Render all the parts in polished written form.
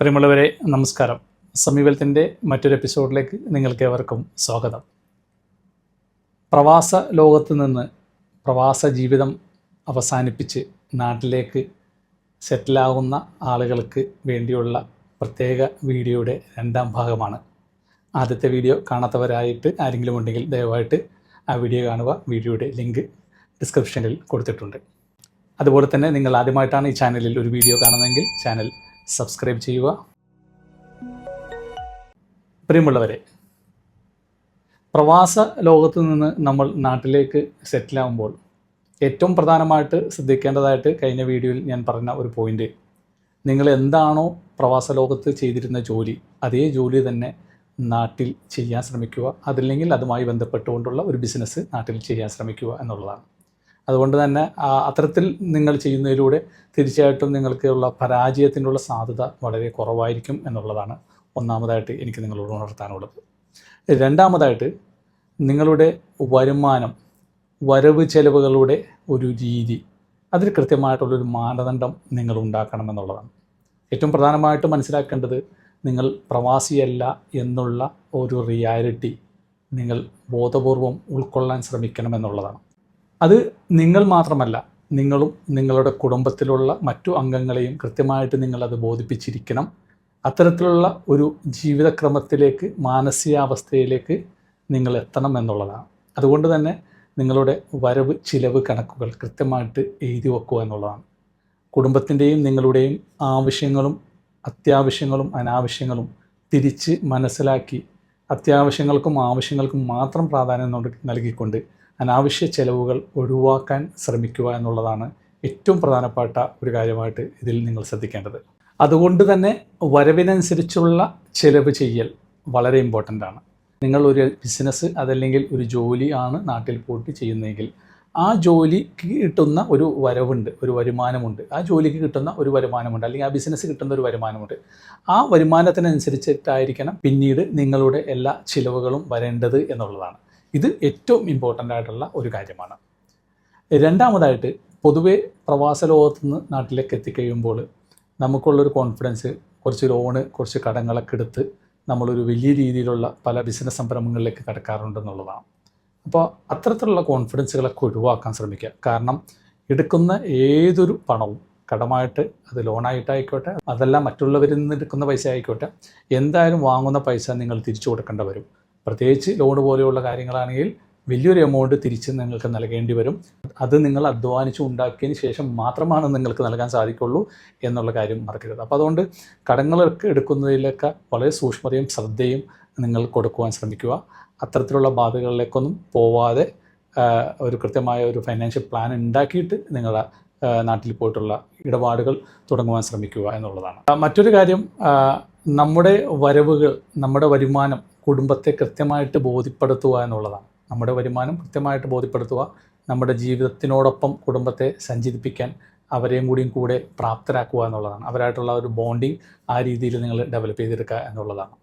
പ്രിയമുള്ളവരെ നമസ്കാരം. സമീപനത്തിൻ്റെ മറ്റൊരു എപ്പിസോഡിലേക്ക് നിങ്ങൾക്ക് ഏവർക്കും സ്വാഗതം. പ്രവാസ ലോകത്ത് നിന്ന് പ്രവാസ ജീവിതം അവസാനിപ്പിച്ച് നാട്ടിലേക്ക് സെറ്റിലാകുന്ന ആളുകൾക്ക് വേണ്ടിയുള്ള പ്രത്യേക വീഡിയോയുടെ രണ്ടാം ഭാഗമാണ്. ആദ്യത്തെ വീഡിയോ കാണാത്തവരായിട്ട് ആരെങ്കിലും ഉണ്ടെങ്കിൽ ദയവായിട്ട് ആ വീഡിയോ കാണുക. വീഡിയോയുടെ ലിങ്ക് ഡിസ്ക്രിപ്ഷനിൽ കൊടുത്തിട്ടുണ്ട്. അതുപോലെ തന്നെ നിങ്ങൾ ആദ്യമായിട്ടാണ് ഈ ചാനലിൽ ഒരു വീഡിയോ കാണുന്നതെങ്കിൽ ചാനൽ സബ്സ്ക്രൈബ് ചെയ്യുക. പ്രിയമുള്ളവരെ, പ്രവാസ ലോകത്ത് നിന്ന് നമ്മൾ നാട്ടിലേക്ക് സെറ്റിലാകുമ്പോൾ ഏറ്റവും പ്രധാനമായിട്ട് ശ്രദ്ധിക്കേണ്ടതായിട്ട് കഴിഞ്ഞ വീഡിയോയിൽ ഞാൻ പറഞ്ഞ ഒരു പോയിൻ്റ്, നിങ്ങൾ എന്താണോ പ്രവാസ ലോകത്ത് ചെയ്തിരുന്ന ജോലി അതേ ജോലി തന്നെ നാട്ടിൽ ചെയ്യാൻ ശ്രമിക്കുക. അതല്ലെങ്കിൽ അതുമായി ബന്ധപ്പെട്ടുകൊണ്ടുള്ള ഒരു ബിസിനസ് നാട്ടിൽ ചെയ്യാൻ ശ്രമിക്കുക എന്നുള്ളതാണ്. അതുകൊണ്ട് തന്നെ അത്തരത്തിൽ നിങ്ങൾ ചെയ്യുന്നതിലൂടെ തീർച്ചയായിട്ടും നിങ്ങൾക്കുള്ള പരാജയത്തിനുള്ള സാധ്യത വളരെ കുറവായിരിക്കും എന്നുള്ളതാണ് ഒന്നാമതായിട്ട് എനിക്ക് നിങ്ങളോട് ഉണർത്താനുള്ളത്. രണ്ടാമതായിട്ട്, നിങ്ങളുടെ വരുമാനം, വരവ് ചെലവുകളുടെ ഒരു രീതി, അതിൽ കൃത്യമായിട്ടുള്ളൊരു മാനദണ്ഡം നിങ്ങൾ ഉണ്ടാക്കണമെന്നുള്ളതാണ്. ഏറ്റവും പ്രധാനമായിട്ട് മനസ്സിലാക്കേണ്ടത്, നിങ്ങൾ പ്രവാസിയല്ല എന്നുള്ള ഒരു റിയാലിറ്റി നിങ്ങൾ ബോധപൂർവം ഉൾക്കൊള്ളാൻ ശ്രമിക്കണമെന്നുള്ളതാണ്. അത് നിങ്ങൾ മാത്രമല്ല, നിങ്ങളും നിങ്ങളുടെ കുടുംബത്തിലുള്ള മറ്റു അംഗങ്ങളെയും കൃത്യമായിട്ട് നിങ്ങളത് ബോധിപ്പിച്ചിരിക്കണം. അത്തരത്തിലുള്ള ഒരു ജീവിതക്രമത്തിലേക്ക്, മാനസികാവസ്ഥയിലേക്ക് നിങ്ങൾ എത്തണം എന്നുള്ളതാണ്. അതുകൊണ്ട് തന്നെ നിങ്ങളുടെ വരവ് ചിലവ് കണക്കുകൾ കൃത്യമായിട്ട് എഴുതി വെക്കുക എന്നുള്ളതാണ്. കുടുംബത്തിൻ്റെയും നിങ്ങളുടെയും ആവശ്യങ്ങളും അത്യാവശ്യങ്ങളും അനാവശ്യങ്ങളും തിരിച്ച് മനസ്സിലാക്കി അത്യാവശ്യങ്ങൾക്കും ആവശ്യങ്ങൾക്കും മാത്രം പ്രാധാന്യം നൽകിക്കൊണ്ട് അനാവശ്യ ചെലവുകൾ ഒഴിവാക്കാൻ ശ്രമിക്കുക എന്നുള്ളതാണ് ഏറ്റവും പ്രധാനപ്പെട്ട ഒരു കാര്യമായിട്ട് ഇതിൽ നിങ്ങൾ ശ്രദ്ധിക്കേണ്ടത്. അതുകൊണ്ട് തന്നെ വരവിനനുസരിച്ചുള്ള ചിലവ് ചെയ്യൽ വളരെ ഇമ്പോർട്ടൻ്റ് ആണ്. നിങ്ങൾ ഒരു ബിസിനസ് അതല്ലെങ്കിൽ ഒരു ജോലി ആണ് നാട്ടിൽ പോയിട്ട് ചെയ്യുന്നതെങ്കിൽ ആ ജോലിക്ക് കിട്ടുന്ന ഒരു വരവുണ്ട്, ഒരു വരുമാനമുണ്ട്. ആ ജോലിക്ക് കിട്ടുന്ന ഒരു വരുമാനമുണ്ട്, അല്ലെങ്കിൽ ആ ബിസിനസ് കിട്ടുന്ന ഒരു വരുമാനമുണ്ട്. ആ വരുമാനത്തിനനുസരിച്ചിട്ടായിരിക്കണം പിന്നീട് നിങ്ങളുടെ എല്ലാ ചിലവുകളും വരേണ്ടത് എന്നുള്ളതാണ്. ഇത് ഏറ്റവും ഇമ്പോർട്ടൻ്റ് ആയിട്ടുള്ള ഒരു കാര്യമാണ്. രണ്ടാമതായിട്ട്, പൊതുവെ പ്രവാസ ലോകത്തു നിന്ന് നാട്ടിലേക്ക് എത്തിക്കഴിയുമ്പോൾ നമുക്കുള്ളൊരു കോൺഫിഡൻസ്, കുറച്ച് ലോണ്, കുറച്ച് കടങ്ങളൊക്കെ എടുത്ത് നമ്മളൊരു വലിയ രീതിയിലുള്ള പല ബിസിനസ് സംരംഭങ്ങളിലേക്ക് കടക്കാറുണ്ടെന്നുള്ളതാണ്. അപ്പോൾ അത്തരത്തിലുള്ള കോൺഫിഡൻസുകളൊക്കെ ഒഴിവാക്കാൻ ശ്രമിക്കുക. കാരണം എടുക്കുന്ന ഏതൊരു പണവും, കടമായിട്ട് അത് ലോണായിട്ടായിക്കോട്ടെ, അതല്ല മറ്റുള്ളവരിൽ നിന്ന് എടുക്കുന്ന പൈസ ആയിക്കോട്ടെ, എന്തായാലും വാങ്ങുന്ന പൈസ നിങ്ങൾ തിരിച്ചു കൊടുക്കേണ്ടി വരും. പ്രത്യേകിച്ച് ലോൺ പോലെയുള്ള കാര്യങ്ങളാണെങ്കിൽ വലിയൊരു എമൗണ്ട് തിരിച്ച് നിങ്ങൾക്ക് നൽകേണ്ടി വരും. അത് നിങ്ങൾ അധ്വാനിച്ച് ഉണ്ടാക്കിയതിന് ശേഷം മാത്രമാണ് നിങ്ങൾക്ക് നൽകാൻ സാധിക്കുള്ളൂ എന്നുള്ള കാര്യം മറക്കരുത്. അപ്പോൾ അതുകൊണ്ട് കടങ്ങളൊക്കെ എടുക്കുന്നതിലൊക്കെ വളരെ സൂക്ഷ്മതയും ശ്രദ്ധയും നിങ്ങൾ കൊടുക്കുവാൻ ശ്രമിക്കുക. അത്തരത്തിലുള്ള ബാധകളിലേക്കൊന്നും പോവാതെ ഒരു കൃത്യമായ ഒരു ഫൈനാൻഷ്യൽ പ്ലാൻ ഉണ്ടാക്കിയിട്ട് നിങ്ങളുടെ നാട്ടിൽ പോയിട്ടുള്ള ഇടപാടുകൾ തുടങ്ങുവാൻ ശ്രമിക്കുക എന്നുള്ളതാണ്. മറ്റൊരു കാര്യം, നമ്മുടെ വരവുകൾ, നമ്മുടെ വരുമാനം കുടുംബത്തെ കൃത്യമായിട്ട് ബോധ്യപ്പെടുത്തുക എന്നുള്ളതാണ്. നമ്മുടെ വരുമാനം കൃത്യമായിട്ട് ബോധ്യപ്പെടുത്തുക, നമ്മുടെ ജീവിതത്തിനോടൊപ്പം കുടുംബത്തെ സഞ്ചരിപ്പിക്കാൻ അവരെയും കൂടെ പ്രാപ്തരാക്കുക എന്നുള്ളതാണ്. അവരായിട്ടുള്ള ഒരു ബോണ്ടിങ് ആ രീതിയിൽ നിങ്ങൾ ഡെവലപ്പ് ചെയ്തെടുക്കുക എന്നുള്ളതാണ്.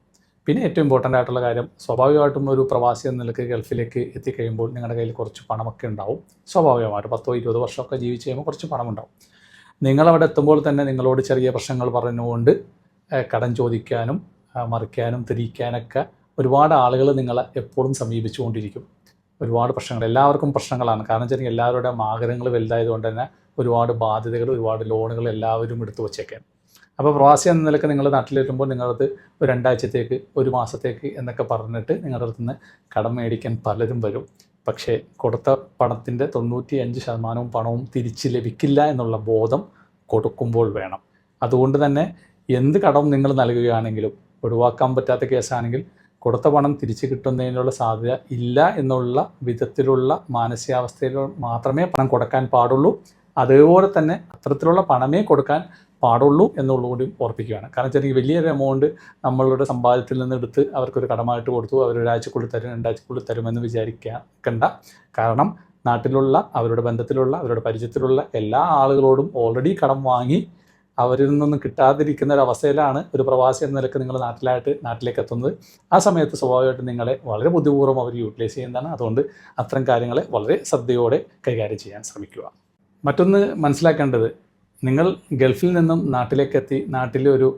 പിന്നെ ഏറ്റവും ഇമ്പോർട്ടൻ്റ് ആയിട്ടുള്ള കാര്യം, സ്വാഭാവികമായിട്ടും ഒരു പ്രവാസി എന്ന നിലയ്ക്ക് ഗൾഫിലേക്ക് എത്തിക്കഴിയുമ്പോൾ നിങ്ങളുടെ കയ്യിൽ കുറച്ച് പണമൊക്കെ ഉണ്ടാവും. സ്വാഭാവികമായിട്ട് 10-20 വർഷമൊക്കെ ജീവിച്ച് കഴിയുമ്പോൾ കുറച്ച് പണമുണ്ടാവും. നിങ്ങളവിടെ എത്തുമ്പോൾ തന്നെ നിങ്ങളോട് ചെറിയ പ്രശ്നങ്ങൾ പറഞ്ഞുകൊണ്ട് കടം ചോദിക്കാനും മറിക്കാനും തിരിക്കാനൊക്കെ ഒരുപാട് ആളുകൾ നിങ്ങളെ എപ്പോഴും സമീപിച്ചുകൊണ്ടിരിക്കും. ഒരുപാട് പ്രശ്നങ്ങൾ, എല്ലാവർക്കും പ്രശ്നങ്ങളാണ്. കാരണം വെച്ചാൽ എല്ലാവരുടെയും ആഗ്രഹങ്ങൾ വലുതായതുകൊണ്ട് തന്നെ ഒരുപാട് ബാധ്യതകൾ, ഒരുപാട് ലോണുകൾ എല്ലാവരും എടുത്തു വച്ചേക്കാൻ. അപ്പോൾ പ്രവാസി എന്ന നിലയ്ക്ക് നിങ്ങൾ നാട്ടിലെത്തുമ്പോൾ നിങ്ങളത് ഒരു 2 ആഴ്ചത്തേക്ക്, ഒരു മാസത്തേക്ക് എന്നൊക്കെ പറഞ്ഞിട്ട് നിങ്ങളുടെ അടുത്ത് നിന്ന് കടം മേടിക്കാൻ പലരും വരും. പക്ഷേ കൊടുത്ത പണത്തിൻ്റെ 95% പണവും തിരിച്ച് ലഭിക്കില്ല എന്നുള്ള ബോധം കൊടുക്കുമ്പോൾ വേണം. അതുകൊണ്ട് തന്നെ എന്ത് കടം നിങ്ങൾ നൽകുകയാണെങ്കിലും, ഒഴിവാക്കാൻ പറ്റാത്ത കേസാണെങ്കിൽ കൊടുത്ത പണം തിരിച്ചു കിട്ടുന്നതിനുള്ള സാധ്യത ഇല്ല എന്നുള്ള വിധത്തിലുള്ള മാനസികാവസ്ഥയിൽ മാത്രമേ പണം കൊടുക്കാൻ പാടുള്ളൂ. അതേപോലെ തന്നെ അത്തരത്തിലുള്ള പണമേ കൊടുക്കാൻ പാടുള്ളൂ എന്നുള്ളതുകൂടി ഓർപ്പിക്കുകയാണ്. കാരണം വെച്ചാൽ വലിയൊരു എമൗണ്ട് നമ്മളുടെ സമ്പാദ്യത്തിൽ നിന്ന് എടുത്ത് അവർക്കൊരു കടമായിട്ട് കൊടുത്തു, അവർ 1 ആഴ്ചക്കുള്ളിൽ തരും, 2 ആഴ്ചക്കുള്ളിൽ തരുമെന്ന് വിചാരിക്കണ്ട. കാരണം നാട്ടിലുള്ള, അവരുടെ ബന്ധത്തിലുള്ള, അവരുടെ പരിചയത്തിലുള്ള എല്ലാ ആളുകളോടും ഓൾറെഡി കടം വാങ്ങി അവരിൽ നിന്നൊന്നും കിട്ടാതിരിക്കുന്ന ഒരു അവസ്ഥയിലാണ് ഒരു പ്രവാസി എന്ന നിലയ്ക്ക് നിങ്ങൾ നാട്ടിലേക്ക് എത്തുന്നത്. ആ സമയത്ത് സ്വാഭാവികമായിട്ടും നിങ്ങളെ വളരെ ബുദ്ധിപൂർവ്വം അവർ യൂട്ടിലൈസ് ചെയ്യുന്നതാണ്. അതുകൊണ്ട് അത്തരം കാര്യങ്ങളെ വളരെ ശ്രദ്ധയോടെ കൈകാര്യം ചെയ്യാൻ ശ്രമിക്കുക. മറ്റൊന്ന് മനസ്സിലാക്കേണ്ടത്, നിങ്ങൾ ഗൾഫിൽ നിന്നും നാട്ടിലേക്കെത്തി നാട്ടിലെ ഒരു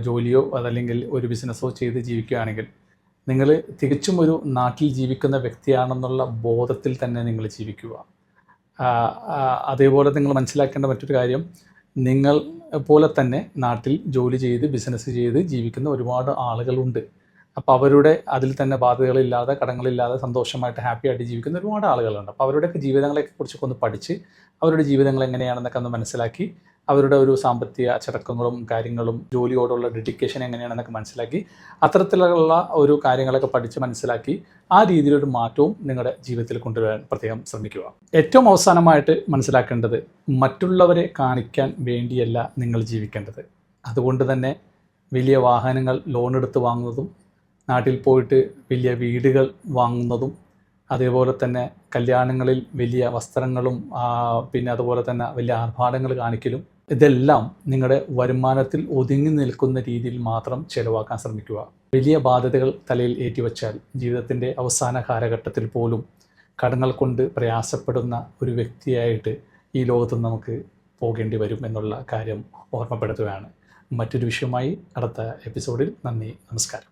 ജോലിയോ അതല്ലെങ്കിൽ ഒരു ബിസിനസ്സോ ചെയ്ത് ജീവിക്കുകയാണെങ്കിൽ നിങ്ങൾ തികച്ചും ഒരു നാട്ടിൽ ജീവിക്കുന്ന വ്യക്തിയാണെന്നുള്ള ബോധത്തിൽ തന്നെ നിങ്ങൾ ജീവിക്കുക. അതേപോലെ നിങ്ങൾ മനസ്സിലാക്കേണ്ട മറ്റൊരു കാര്യം, നിങ്ങൾ പോലെ തന്നെ നാട്ടിൽ ജോലി ചെയ്ത് ബിസിനസ് ചെയ്ത് ജീവിക്കുന്ന ഒരുപാട് ആളുകളുണ്ട്. അപ്പോൾ അവരുടെ അതിൽ തന്നെ ബാധ്യതകളില്ലാതെ കടങ്ങളില്ലാതെ സന്തോഷമായിട്ട് ഹാപ്പി ആയിട്ട് ജീവിക്കുന്ന ഒരുപാട് ആളുകളുണ്ട്. അപ്പോൾ അവരുടെയൊക്കെ ജീവിതങ്ങളെയൊക്കെ കുറിച്ചൊക്കെ ഒന്ന് പഠിച്ച് അവരുടെ ജീവിതങ്ങൾ എങ്ങനെയാണെന്നൊക്കെ ഒന്ന് മനസ്സിലാക്കി അവരുടെ ഒരു സാമ്പത്തിക അച്ചടക്കങ്ങളും കാര്യങ്ങളും ജോലിയോടുള്ള ഡെഡിക്കേഷൻ എങ്ങനെയാണെന്നൊക്കെ മനസ്സിലാക്കി അത്തരത്തിലുള്ള ഒരു കാര്യങ്ങളൊക്കെ പഠിച്ച് മനസ്സിലാക്കി ആ രീതിയിലൊരു മാറ്റവും നിങ്ങളുടെ ജീവിതത്തിൽ കൊണ്ടുവരാൻ പ്രത്യേകം ശ്രമിക്കുക. ഏറ്റവും അവസാനമായിട്ട് മനസ്സിലാക്കേണ്ടത്, മറ്റുള്ളവരെ കാണിക്കാൻ വേണ്ടിയല്ല നിങ്ങൾ ജീവിക്കേണ്ടത്. അതുകൊണ്ട് തന്നെ വലിയ വാഹനങ്ങൾ ലോൺ എടുത്ത് വാങ്ങുന്നതും നാട്ടിൽ പോയിട്ട് വലിയ വീടുകൾ വാങ്ങുന്നതും അതേപോലെ തന്നെ കല്യാണങ്ങളിൽ വലിയ വസ്ത്രങ്ങളും പിന്നെ അതുപോലെ തന്നെ വലിയ ആർഭാടങ്ങൾ കാണിക്കലും ഇതെല്ലാം നിങ്ങളുടെ വരുമാനത്തിൽ ഒതുങ്ങി നിൽക്കുന്ന രീതിയിൽ മാത്രം ചിലവാക്കാൻ ശ്രമിക്കുക. വലിയ ബാധ്യതകൾ തലയിൽ ഏറ്റിവച്ചാൽ ജീവിതത്തിൻ്റെ അവസാന കാലഘട്ടത്തിൽ പോലും കടങ്ങൾ കൊണ്ട് പ്രയാസപ്പെടുന്ന ഒരു വ്യക്തിയായിട്ട് ഈ ലോകത്ത് നമുക്ക് പോകേണ്ടി വരും എന്നുള്ള കാര്യം ഓർമ്മപ്പെടുത്തുകയാണ്. മറ്റൊരു വിഷയമായി അടുത്ത എപ്പിസോഡിൽ. നന്ദി, നമസ്കാരം.